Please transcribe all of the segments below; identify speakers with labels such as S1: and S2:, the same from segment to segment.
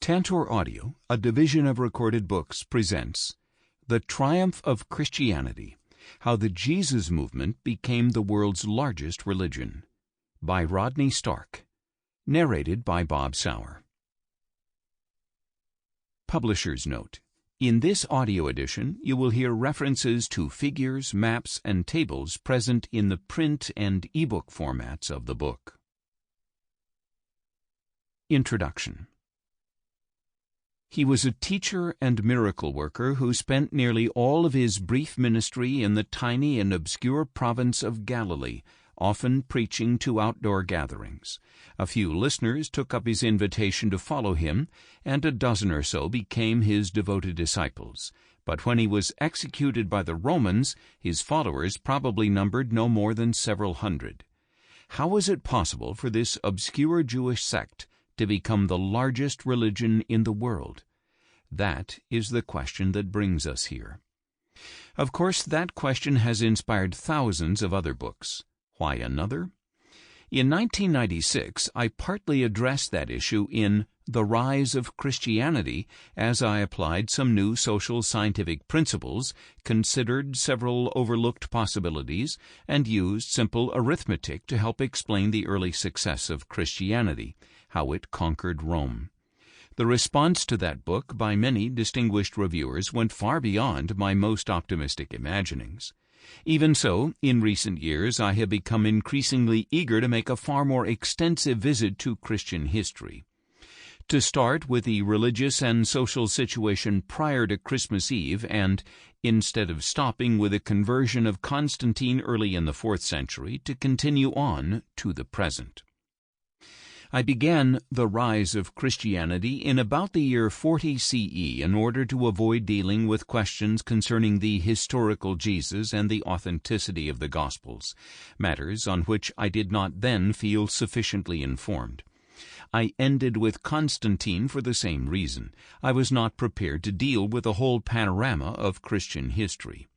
S1: Tantor Audio, a division of Recorded Books, presents The Triumph of Christianity, How the Jesus Movement Became the World's Largest Religion, by Rodney Stark, narrated by Bob Souer. Publisher's Note: in this audio edition, you will hear references to figures, maps, and tables present in the print and ebook formats of the book. Introduction. He was a teacher and miracle worker who spent nearly all of his brief ministry in the tiny and obscure province of Galilee, often preaching to outdoor gatherings. A few listeners took up his invitation to follow him, and a dozen or so became his devoted disciples. But when he was executed by the Romans, his followers probably numbered no more than several hundred. How was it possible for this obscure Jewish sect to become the largest religion in the world? That is the question that brings us here. Of course, that question has inspired thousands of other books. Why another? In 1996, I partly addressed that issue in The Rise of Christianity as I applied some new social scientific principles, considered several overlooked possibilities, and used simple arithmetic to help explain the early success of Christianity, how it conquered Rome. The response to that book by many distinguished reviewers went far beyond my most optimistic imaginings. Even so, in recent years I have become increasingly eager to make a far more extensive visit to Christian history. To start with the religious and social situation prior to Christmas Eve, and, instead of stopping with the conversion of Constantine early in the 4th century, to continue on to the present. I began The Rise of Christianity in about the year 40 CE in order to avoid dealing with questions concerning the historical Jesus and the authenticity of the Gospels, matters on which I did not then feel sufficiently informed. I ended with Constantine for the same reason. I was not prepared to deal with the whole panorama of Christian history.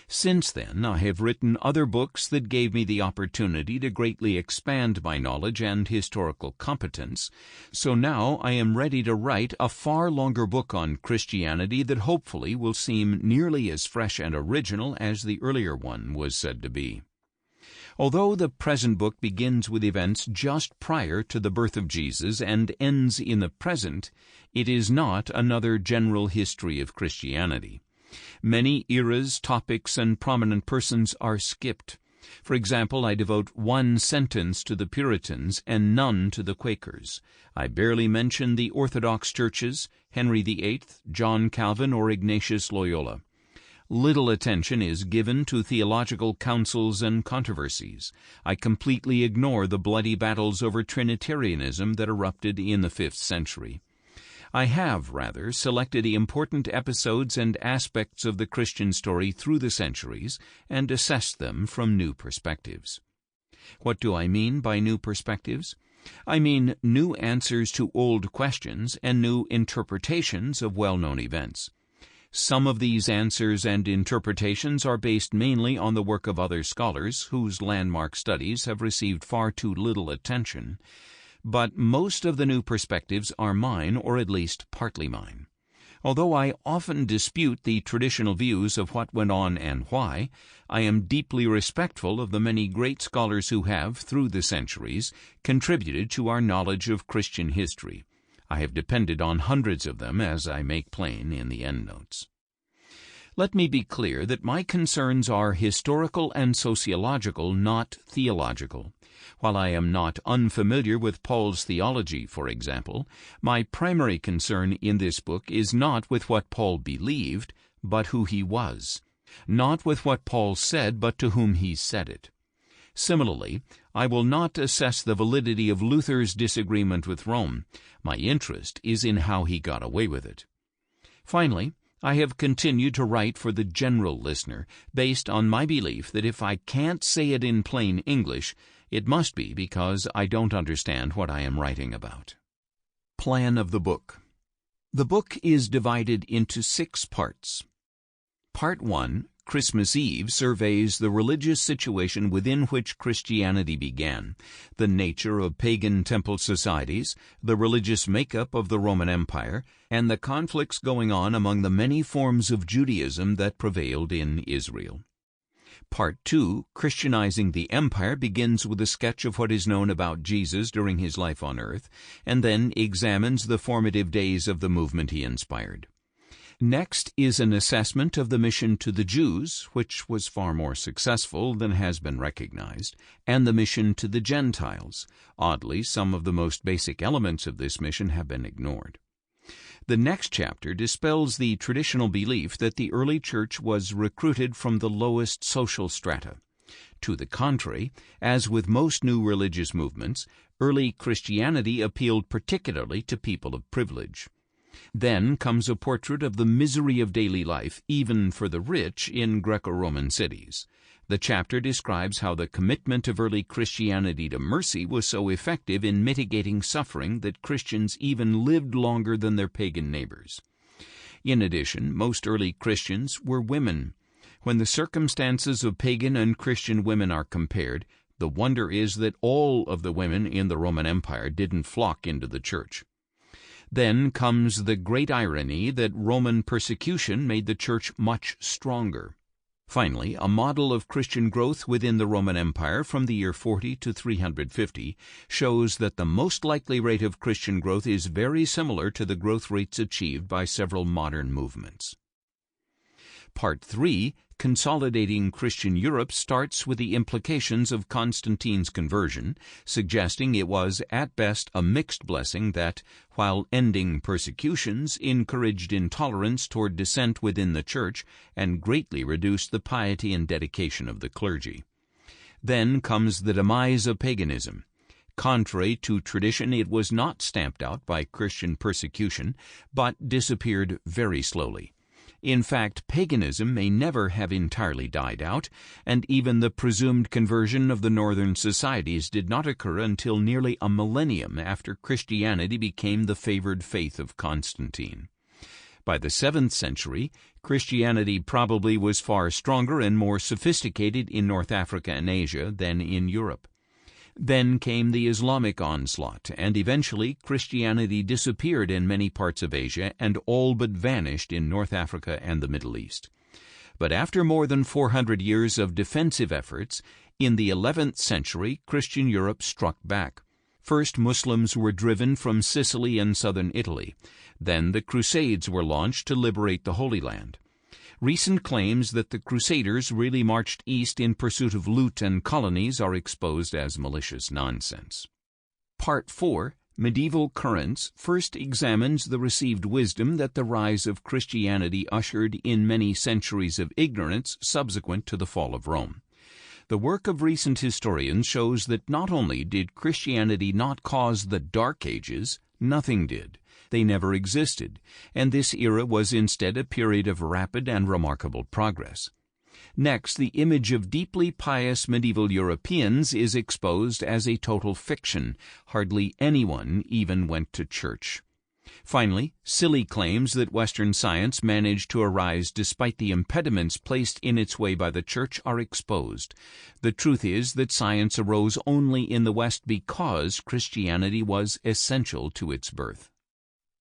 S1: Since then, I have written other books that gave me the opportunity to greatly expand my knowledge and historical competence, so now I am ready to write a far longer book on Christianity that hopefully will seem nearly as fresh and original as the earlier one was said to be. Although the present book begins with events just prior to the birth of Jesus and ends in the present, it is not another general history of Christianity. Many eras, topics, and prominent persons are skipped. For example, I devote one sentence to the Puritans and none to the Quakers. I barely mention the Orthodox churches, Henry VIII, John Calvin, or Ignatius Loyola. Little attention is given to theological councils and controversies. I completely ignore the bloody battles over Trinitarianism that erupted in the 5th century. I have, rather, selected the important episodes and aspects of the Christian story through the centuries and assessed them from new perspectives. What do I mean by new perspectives? I mean new answers to old questions and new interpretations of well-known events. Some of these answers and interpretations are based mainly on the work of other scholars whose landmark studies have received far too little attention, but most of the new perspectives are mine, or at least partly mine. Although I often dispute the traditional views of what went on and why, I am deeply respectful of the many great scholars who have, through the centuries, contributed to our knowledge of Christian history. I have depended on hundreds of them, as I make plain in the endnotes. Let me be clear that my concerns are historical and sociological, not theological. While I am not unfamiliar with Paul's theology, for example, my primary concern in this book is not with what Paul believed, but who he was. Not with what Paul said, but to whom he said it. Similarly, I will not assess the validity of Luther's disagreement with Rome. My interest is in how he got away with it. Finally, I have continued to write for the general listener, based on my belief that if I can't say it in plain English, it must be because I don't understand what I am writing about. Plan of the book. The book is divided into 6 parts. Part 1, Christmas Eve surveys the religious situation within which Christianity began, the nature of pagan temple societies, the religious makeup of the Roman Empire, and the conflicts going on among the many forms of Judaism that prevailed in Israel. Part 2, Christianizing the Empire, begins with a sketch of what is known about Jesus during his life on earth, and then examines the formative days of the movement he inspired. Next is an assessment of the mission to the Jews, which was far more successful than has been recognized, and the mission to the Gentiles. Oddly, some of the most basic elements of this mission have been ignored. The next chapter dispels the traditional belief that the early church was recruited from the lowest social strata. To the contrary, as with most new religious movements, early Christianity appealed particularly to people of privilege. Then comes a portrait of the misery of daily life, even for the rich, in Greco-Roman cities. The chapter describes how the commitment of early Christianity to mercy was so effective in mitigating suffering that Christians even lived longer than their pagan neighbors. In addition, most early Christians were women. When the circumstances of pagan and Christian women are compared, the wonder is that all of the women in the Roman Empire didn't flock into the church. Then comes the great irony that Roman persecution made the church much stronger. Finally, a model of Christian growth within the Roman Empire from the year 40 to 350 shows that the most likely rate of Christian growth is very similar to the growth rates achieved by several modern movements. Part 3, Consolidating Christian Europe, starts with the implications of Constantine's conversion, suggesting it was at best a mixed blessing that, while ending persecutions, encouraged intolerance toward dissent within the church and greatly reduced the piety and dedication of the clergy. Then comes the demise of paganism. Contrary to tradition, it was not stamped out by Christian persecution, but disappeared very slowly. In fact, paganism may never have entirely died out, and even the presumed conversion of the northern societies did not occur until nearly a millennium after Christianity became the favored faith of Constantine. By the 7th century, Christianity probably was far stronger and more sophisticated in North Africa and Asia than in Europe. Then came the Islamic onslaught, and eventually Christianity disappeared in many parts of Asia and all but vanished in North Africa and the Middle East. But after more than 400 years of defensive efforts, in the 11th century Christian Europe struck back. First, Muslims were driven from Sicily and southern Italy. Then the Crusades were launched to liberate the Holy Land. Recent claims that the Crusaders really marched east in pursuit of loot and colonies are exposed as malicious nonsense. Part 4, Medieval Currents, first examines the received wisdom that the rise of Christianity ushered in many centuries of ignorance subsequent to the fall of Rome. The work of recent historians shows that not only did Christianity not cause the Dark Ages, nothing did. They never existed, and this era was instead a period of rapid and remarkable progress. Next, the image of deeply pious medieval Europeans is exposed as a total fiction. Hardly anyone even went to church. Finally, silly claims that Western science managed to arise despite the impediments placed in its way by the Church are exposed. The truth is that science arose only in the West because Christianity was essential to its birth.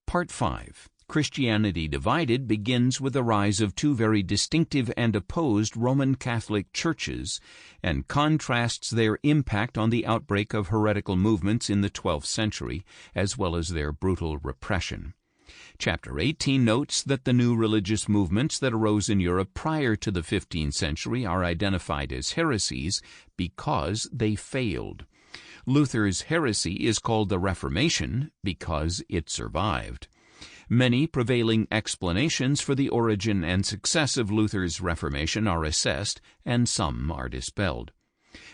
S1: Part 5, Christianity Divided, begins with the rise of two very distinctive and opposed Roman Catholic churches and contrasts their impact on the outbreak of heretical movements in the 12th century, as well as their brutal repression. Chapter 18 notes that the new religious movements that arose in Europe prior to the 15th century are identified as heresies because they failed. Luther's heresy is called the Reformation because it survived. Many prevailing explanations for the origin and success of Luther's Reformation are assessed, and some are dispelled.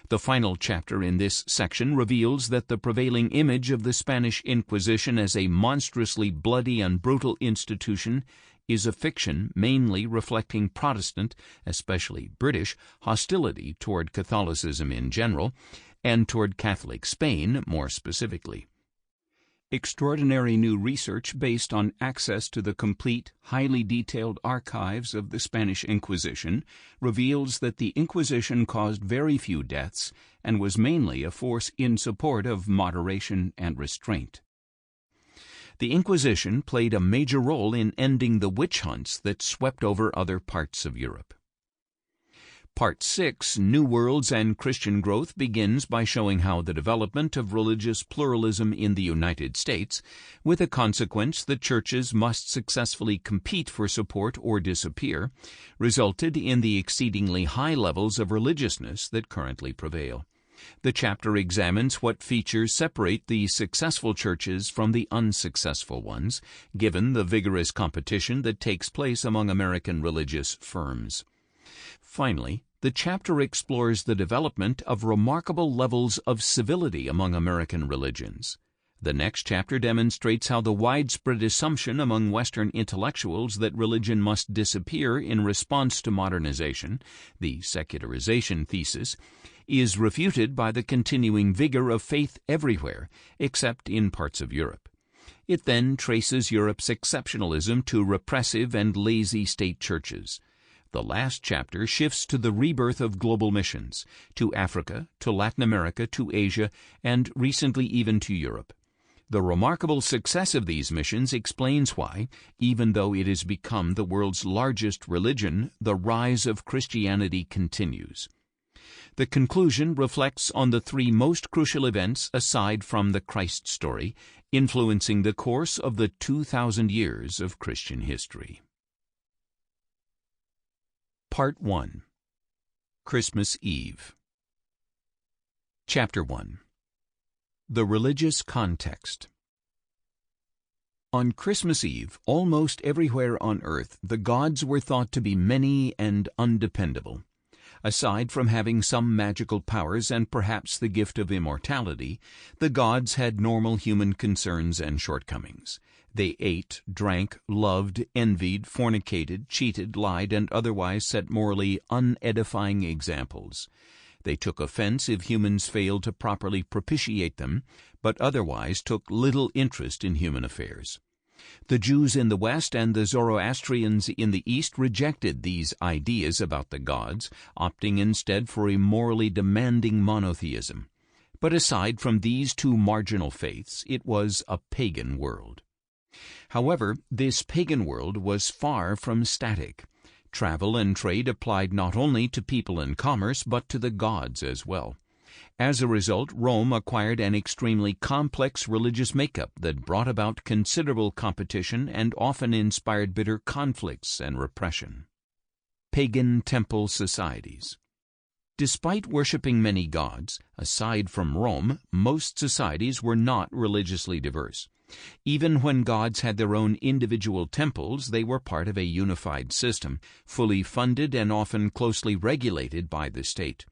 S1: The final chapter in this section reveals that the prevailing image of the Spanish Inquisition as a monstrously bloody and brutal institution is a fiction mainly reflecting Protestant, especially British, hostility toward Catholicism in general, and toward Catholic Spain more specifically. Extraordinary new research based on access to the complete, highly detailed archives of the Spanish Inquisition reveals that the Inquisition caused very few deaths and was mainly a force in support of moderation and restraint. The Inquisition played a major role in ending the witch hunts that swept over other parts of Europe. Part 6, New Worlds and Christian Growth, begins by showing how the development of religious pluralism in the United States, with a consequence that churches must successfully compete for support or disappear, resulted in the exceedingly high levels of religiousness that currently prevail. The chapter examines what features separate the successful churches from the unsuccessful ones, given the vigorous competition that takes place among American religious firms. Finally, the chapter explores the development of remarkable levels of civility among American religions. The next chapter demonstrates how the widespread assumption among Western intellectuals that religion must disappear in response to modernization, the secularization thesis, is refuted by the continuing vigor of faith everywhere, except in parts of Europe. It then traces Europe's exceptionalism to repressive and lazy state churches. The last chapter shifts to the rebirth of global missions, to Africa, to Latin America, to Asia, and recently even to Europe. The remarkable success of these missions explains why, even though it has become the world's largest religion, the rise of Christianity continues. The conclusion reflects on the three most crucial events aside from the Christ story, influencing the course of the 2,000 years of Christian history. Part 1. Christmas Eve. Chapter 1. The Religious Context. On Christmas Eve, almost everywhere on earth, the gods were thought to be many and undependable. Aside from having some magical powers and perhaps the gift of immortality, the gods had normal human concerns and shortcomings. They ate, drank, loved, envied, fornicated, cheated, lied, and otherwise set morally unedifying examples. They took offense if humans failed to properly propitiate them, but otherwise took little interest in human affairs. The Jews in the West and the Zoroastrians in the East rejected these ideas about the gods, opting instead for a morally demanding monotheism. But aside from these two marginal faiths, it was a pagan world. However, this pagan world was far from static. Travel and trade applied not only to people and commerce, but to the gods as well. As a result, Rome acquired an extremely complex religious makeup that brought about considerable competition and often inspired bitter conflicts and repression. Pagan temple societies. Despite worshipping many gods, aside from Rome, most societies were not religiously diverse. Even when gods had their own individual temples, they were part of a unified system, fully funded and often closely regulated by the state.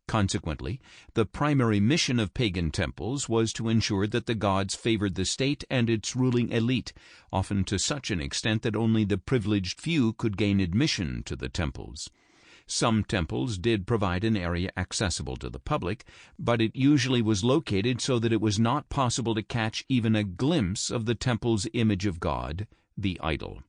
S1: Consequently, the primary mission of pagan temples was to ensure that the gods favored the state and its ruling elite, often to such an extent that only the privileged few could gain admission to the temples. Some temples did provide an area accessible to the public, but it usually was located so that it was not possible to catch even a glimpse of the temple's image of God, the idol.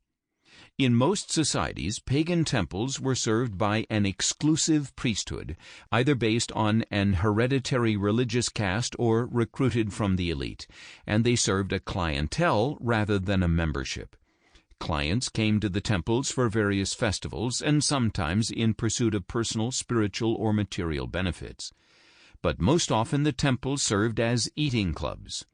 S1: In most societies, pagan temples were served by an exclusive priesthood, either based on an hereditary religious caste or recruited from the elite, and they served a clientele rather than a membership. Clients came to the temples for various festivals and sometimes in pursuit of personal, spiritual, or material benefits. But most often the temples served as eating clubs.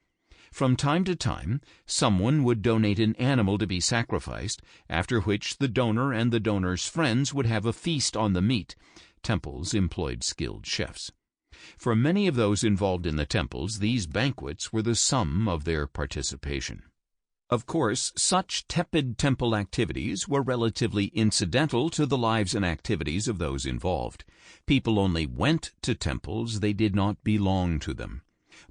S1: From time to time, someone would donate an animal to be sacrificed, after which the donor and the donor's friends would have a feast on the meat. Temples employed skilled chefs. For many of those involved in the temples, these banquets were the sum of their participation. Of course, such tepid temple activities were relatively incidental to the lives and activities of those involved. People only went to temples, they did not belong to them.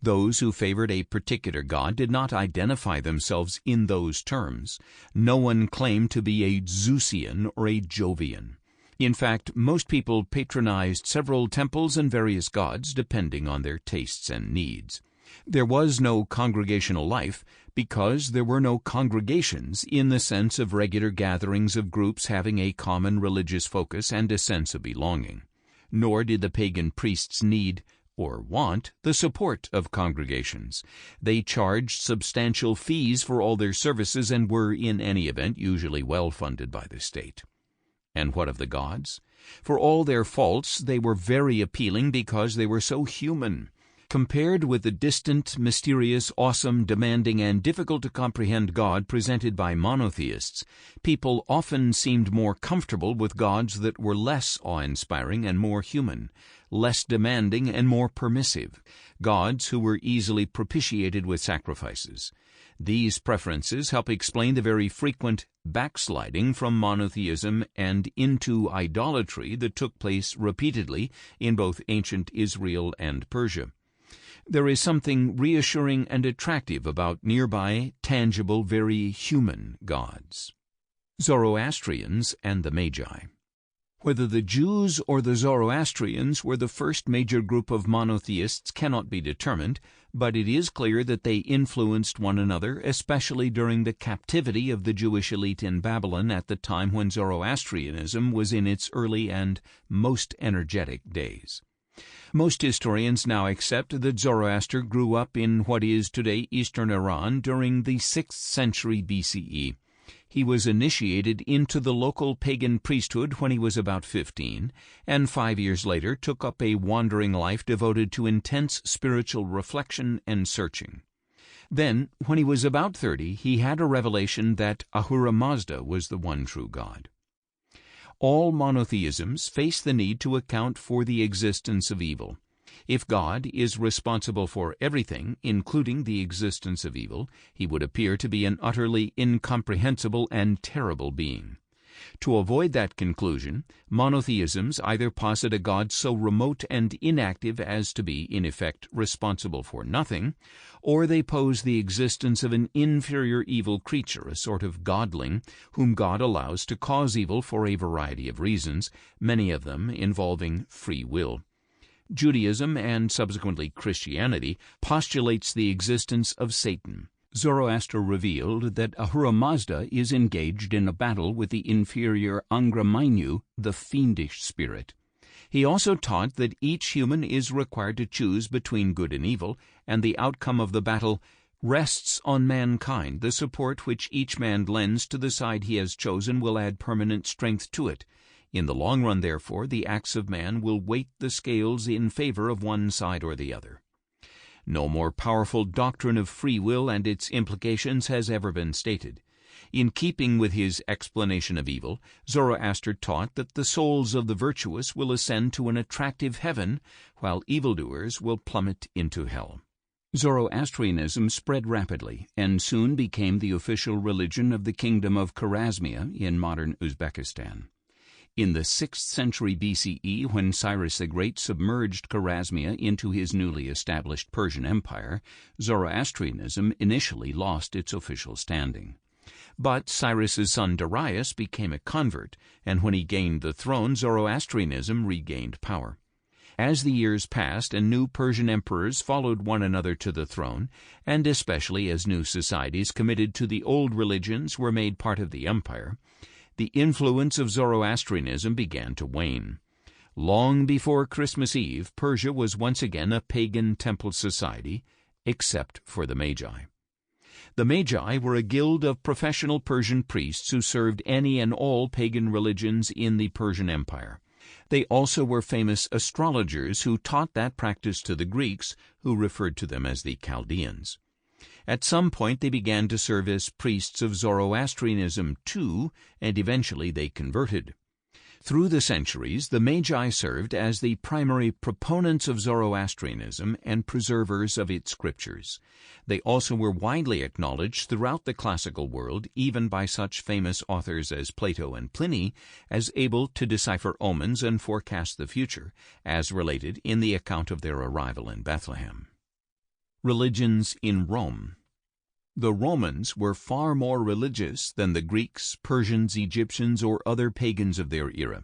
S1: Those who favored a particular god did not identify themselves in those terms. No one claimed to be a Zeusian or a Jovian. In fact, most people patronized several temples and various gods depending on their tastes and needs. There was no congregational life because there were no congregations in the sense of regular gatherings of groups having a common religious focus and a sense of belonging. Nor did the pagan priests need or want the support of congregations. They charged substantial fees for all their services and were, in any event, usually well funded by the state. And what of the gods? For all their faults, they were very appealing because they were so human. Compared with the distant, mysterious, awesome, demanding, and difficult-to-comprehend God presented by monotheists, people often seemed more comfortable with gods that were less awe-inspiring and more human, less demanding and more permissive, gods who were easily propitiated with sacrifices. These preferences help explain the very frequent backsliding from monotheism and into idolatry that took place repeatedly in both ancient Israel and Persia. There is something reassuring and attractive about nearby, tangible, very human gods. Zoroastrians and the Magi. Whether the Jews or the Zoroastrians were the first major group of monotheists cannot be determined, but it is clear that they influenced one another, especially during the captivity of the Jewish elite in Babylon at the time when Zoroastrianism was in its early and most energetic days. Most historians now accept that Zoroaster grew up in what is today eastern Iran during the 6th century BCE. He was initiated into the local pagan priesthood when he was about 15, and 5 years later took up a wandering life devoted to intense spiritual reflection and searching. Then, when he was about 30, he had a revelation that Ahura Mazda was the one true God. All monotheisms face the need to account for the existence of evil. If God is responsible for everything, including the existence of evil, he would appear to be an utterly incomprehensible and terrible being. To avoid that conclusion, monotheisms either posit a God so remote and inactive as to be, in effect, responsible for nothing, or they pose the existence of an inferior evil creature, a sort of godling, whom God allows to cause evil for a variety of reasons, many of them involving free will. Judaism, and subsequently Christianity, postulates the existence of Satan. Zoroaster revealed that Ahura Mazda is engaged in a battle with the inferior Angra Mainyu, the fiendish spirit. He also taught that each human is required to choose between good and evil, and the outcome of the battle rests on mankind. The support which each man lends to the side he has chosen will add permanent strength to it. In the long run, therefore, the acts of man will weight the scales in favor of one side or the other. No more powerful doctrine of free will and its implications has ever been stated. In keeping with his explanation of evil, Zoroaster taught that the souls of the virtuous will ascend to an attractive heaven, while evildoers will plummet into hell. Zoroastrianism spread rapidly and soon became the official religion of the kingdom of Khwarezmia in modern Uzbekistan. In the 6th century BCE, when Cyrus the Great submerged Khwarezmia into his newly established Persian Empire, Zoroastrianism initially lost its official standing. But Cyrus's son Darius became a convert, and when he gained the throne, Zoroastrianism regained power. As the years passed and new Persian emperors followed one another to the throne, and especially as new societies committed to the old religions were made part of the empire, the influence of Zoroastrianism began to wane. Long before Christmas Eve, Persia was once again a pagan temple society, except for the Magi. The Magi were a guild of professional Persian priests who served any and all pagan religions in the Persian Empire. They also were famous astrologers who taught that practice to the Greeks, who referred to them as the Chaldeans. At some point they began to serve as priests of Zoroastrianism too, and eventually they converted. Through the centuries, the Magi served as the primary proponents of Zoroastrianism and preservers of its scriptures. They also were widely acknowledged throughout the classical world, even by such famous authors as Plato and Pliny, as able to decipher omens and forecast the future, as related in the account of their arrival in Bethlehem. Religions in Rome. The Romans were far more religious than the Greeks, Persians, Egyptians, or other pagans of their era.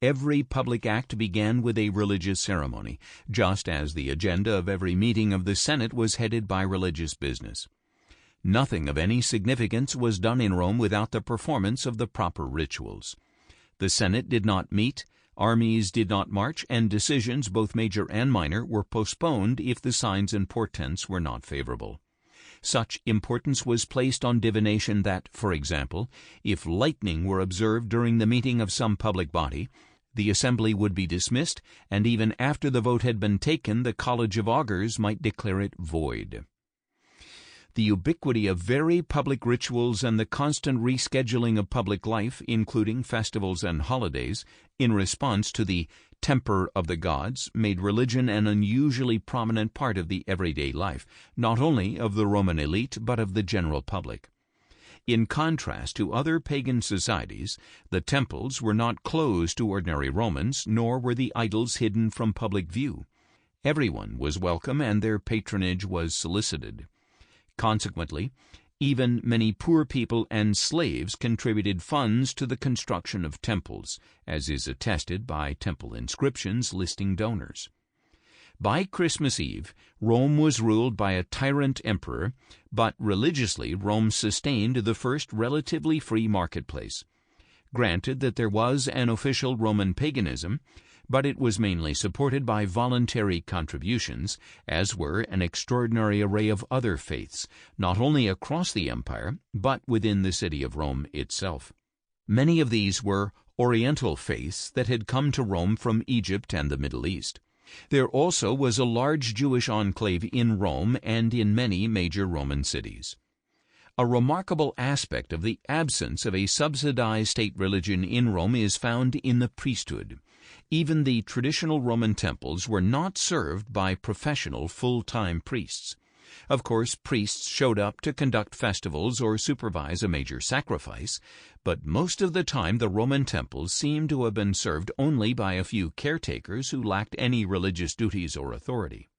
S1: Every public act began with a religious ceremony, just as the agenda of every meeting of the Senate was headed by religious business. Nothing of any significance was done in Rome without the performance of the proper rituals. The Senate did not meet, armies did not march, and decisions, both major and minor, were postponed if the signs and portents were not favorable. Such importance was placed on divination that, for example, if lightning were observed during the meeting of some public body, the assembly would be dismissed, and even after the vote had been taken, the College of Augurs might declare it void. The ubiquity of very public rituals and the constant rescheduling of public life, including festivals and holidays, in response to the temper of the gods, made religion an unusually prominent part of the everyday life, not only of the Roman elite but of the general public. In contrast to other pagan societies, the temples were not closed to ordinary Romans, nor were the idols hidden from public view. Everyone was welcome, and their patronage was solicited. Consequently, even many poor people and slaves contributed funds to the construction of temples, as is attested by temple inscriptions listing donors. By Christmas Eve, Rome was ruled by a tyrant emperor, but religiously Rome sustained the first relatively free marketplace. Granted that there was an official Roman paganism, but it was mainly supported by voluntary contributions, as were an extraordinary array of other faiths, not only across the empire, but within the city of Rome itself. Many of these were Oriental faiths that had come to Rome from Egypt and the Middle East. There also was a large Jewish enclave in Rome and in many major Roman cities. A remarkable aspect of the absence of a subsidized state religion in Rome is found in the priesthood. Even the traditional Roman temples were not served by professional full-time priests. Of course, priests showed up to conduct festivals or supervise a major sacrifice, but most of the time the Roman temples seem to have been served only by a few caretakers who lacked any religious duties or authority.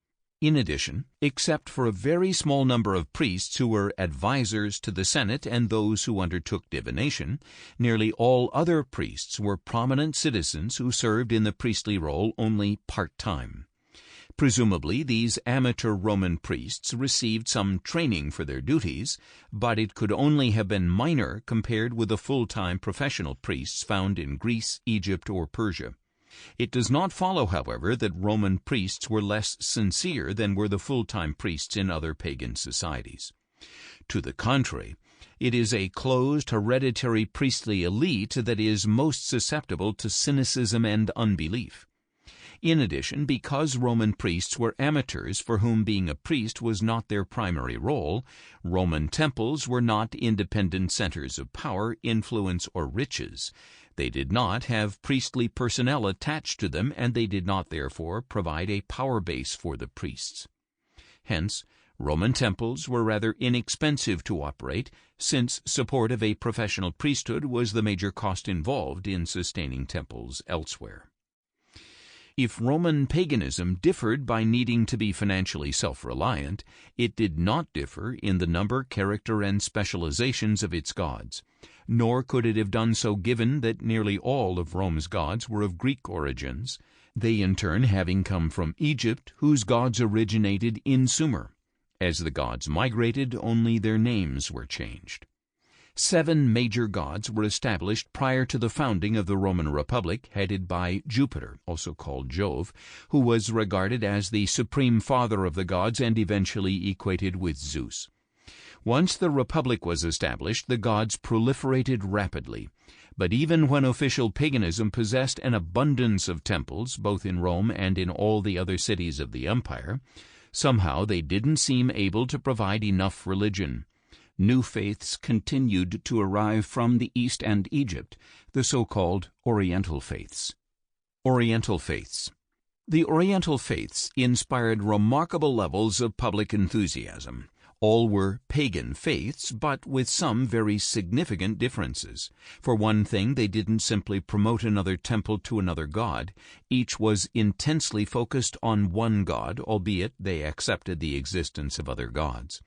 S1: In addition, except for a very small number of priests who were advisors to the Senate and those who undertook divination, nearly all other priests were prominent citizens who served in the priestly role only part-time. Presumably, these amateur Roman priests received some training for their duties, but it could only have been minor compared with the full-time professional priests found in Greece, Egypt, or Persia. It does not follow, however, that Roman priests were less sincere than were the full-time priests in other pagan societies. To the contrary, it is a closed, hereditary priestly elite that is most susceptible to cynicism and unbelief. In addition, because Roman priests were amateurs for whom being a priest was not their primary role, Roman temples were not independent centers of power, influence, or riches. They did not have priestly personnel attached to them, and they did not therefore provide a power base for the priests. Hence, Roman temples were rather inexpensive to operate, since support of a professional priesthood was the major cost involved in sustaining temples elsewhere. If Roman paganism differed by needing to be financially self-reliant, it did not differ in the number, character, and specializations of its gods. Nor could it have done so given that nearly all of Rome's gods were of Greek origins, they in turn having come from Egypt, whose gods originated in Sumer. As the gods migrated, only their names were changed. 7 major gods were established prior to the founding of the Roman Republic, headed by Jupiter, also called Jove, who was regarded as the supreme father of the gods and eventually equated with Zeus. Once the Republic was established, the gods proliferated rapidly. But even when official paganism possessed an abundance of temples, both in Rome and in all the other cities of the empire, somehow they didn't seem able to provide enough religion. New faiths continued to arrive from the East and Egypt, the so-called Oriental faiths. Oriental faiths. The Oriental faiths inspired remarkable levels of public enthusiasm. All were pagan faiths, but with some very significant differences. For one thing, they didn't simply promote another temple to another god. Each was intensely focused on one god, albeit they accepted the existence of other gods.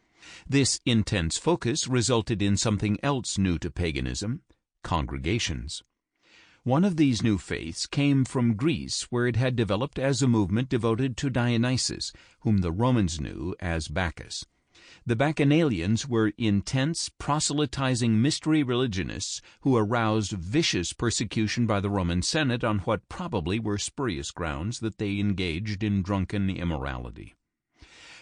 S1: This intense focus resulted in something else new to paganism: congregations. One of these new faiths came from Greece, where it had developed as a movement devoted to Dionysus, whom the Romans knew as Bacchus. The Bacchanalians were intense, proselytizing mystery religionists who aroused vicious persecution by the Roman Senate on what probably were spurious grounds that they engaged in drunken immorality.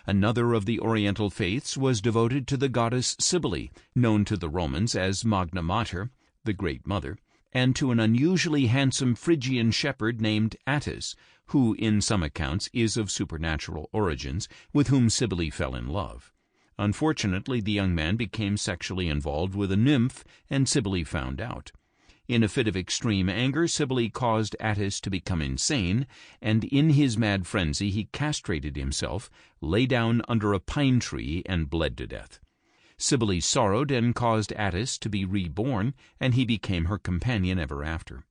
S1: Another of the Oriental faiths was devoted to the goddess Cybele, known to the Romans as Magna Mater, the Great Mother, and to an unusually handsome Phrygian shepherd named Attis, who in some accounts is of supernatural origins, with whom Cybele fell in love. Unfortunately, the young man became sexually involved with a nymph, and Cybele found out. In a fit of extreme anger, Cybele caused Attis to become insane, and in his mad frenzy he castrated himself, lay down under a pine tree, and bled to death. Cybele sorrowed and caused Attis to be reborn, and he became her companion ever after.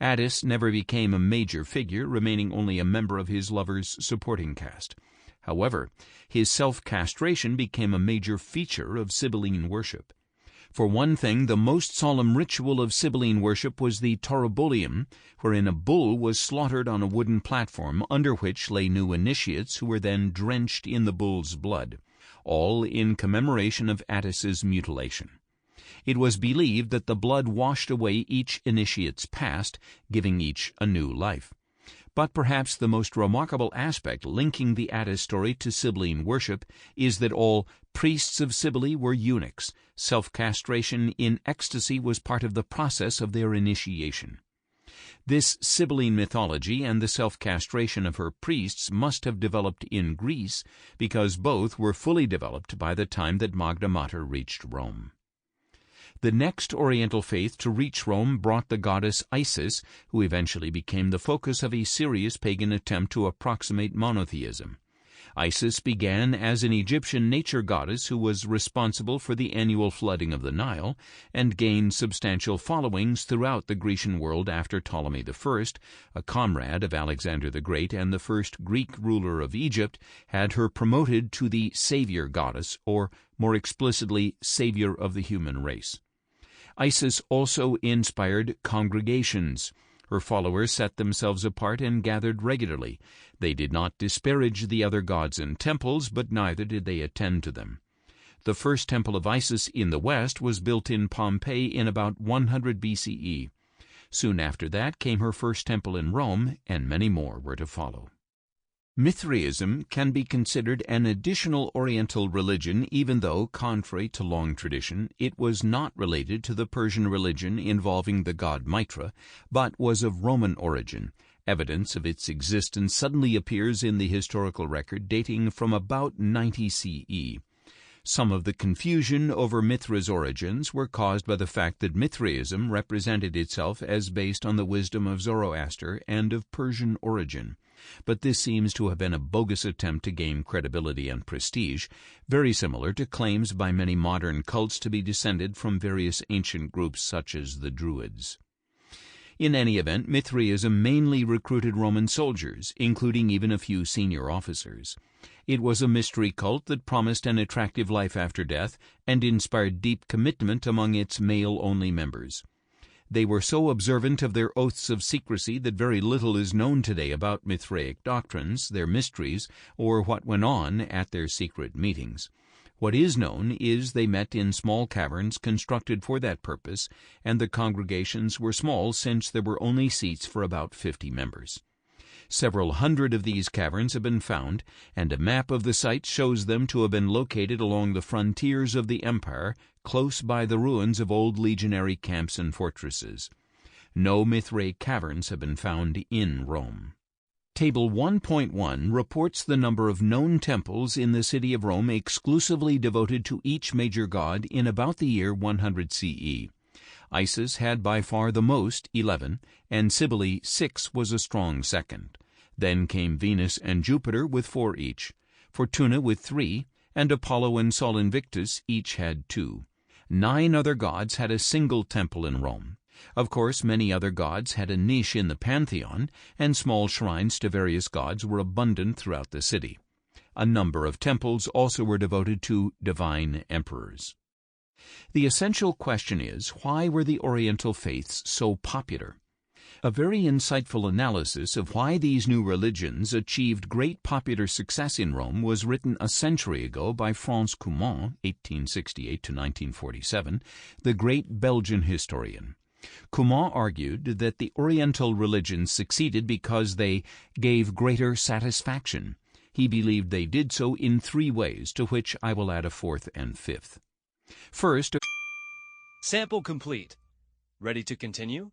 S1: Attis never became a major figure, remaining only a member of his lover's supporting cast. However, his self-castration became a major feature of Sibylline worship. For one thing, the most solemn ritual of Sibylline worship was the Taurobolium, wherein a bull was slaughtered on a wooden platform under which lay new initiates who were then drenched in the bull's blood, all in commemoration of Attis's mutilation. It was believed that the blood washed away each initiate's past, giving each a new life. But perhaps the most remarkable aspect linking the Attis story to Sibylline worship is that all priests of Cybele were eunuchs. Self-castration in ecstasy was part of the process of their initiation. This Sibylline mythology and the self-castration of her priests must have developed in Greece, because both were fully developed by the time that Magna Mater reached Rome. The next Oriental faith to reach Rome brought the goddess Isis, who eventually became the focus of a serious pagan attempt to approximate monotheism. Isis began as an Egyptian nature goddess who was responsible for the annual flooding of the Nile, and gained substantial followings throughout the Grecian world after Ptolemy I, a comrade of Alexander the Great and the first Greek ruler of Egypt, had her promoted to the savior goddess, or more explicitly, savior of the human race. Isis also inspired congregations. Her followers set themselves apart and gathered regularly. They did not disparage the other gods and temples, but neither did they attend to them. The first temple of Isis in the West was built in Pompeii in about 100 BCE. Soon after that came her first temple in Rome, and many more were to follow. Mithraism can be considered an additional Oriental religion, even though, contrary to long tradition, it was not related to the Persian religion involving the god Mitra, but was of Roman origin. Evidence of its existence suddenly appears in the historical record dating from about 90 CE. Some of the confusion over Mithra's origins were caused by the fact that Mithraism represented itself as based on the wisdom of Zoroaster and of Persian origin. But this seems to have been a bogus attempt to gain credibility and prestige, very similar to claims by many modern cults to be descended from various ancient groups such as the Druids. In any event, Mithraism mainly recruited Roman soldiers, including even a few senior officers. It was a mystery cult that promised an attractive life after death and inspired deep commitment among its male-only members. They were so observant of their oaths of secrecy that very little is known today about Mithraic doctrines, their mysteries, or what went on at their secret meetings. What is known is they met in small caverns constructed for that purpose, and the congregations were small since there were only seats for about 50 members. Several hundred of these caverns have been found, and a map of the site shows them to have been located along the frontiers of the empire, close by the ruins of old legionary camps and fortresses. No Mithraic caverns have been found in Rome. Table 1.1 reports the number of known temples in the city of Rome exclusively devoted to each major god in about the year 100 CE. Isis had by far the most, 11, and Cybele, 6, was a strong second. Then came Venus and Jupiter with 4 each, Fortuna with 3, and Apollo and Sol Invictus each had 2. 9 other gods had a single temple in Rome. Of course, many other gods had a niche in the pantheon, and small shrines to various gods were abundant throughout the city. A number of temples also were devoted to divine emperors. The essential question is, why were the Oriental faiths so popular? A very insightful analysis of why these new religions achieved great popular success in Rome was written a century ago by Franz Couman, 1868 to 1947, the great Belgian historian. Couman argued that the Oriental religions succeeded because they gave greater satisfaction. He believed they did so in three ways, to which I will add a fourth and fifth. First,
S2: sample complete. Ready to continue?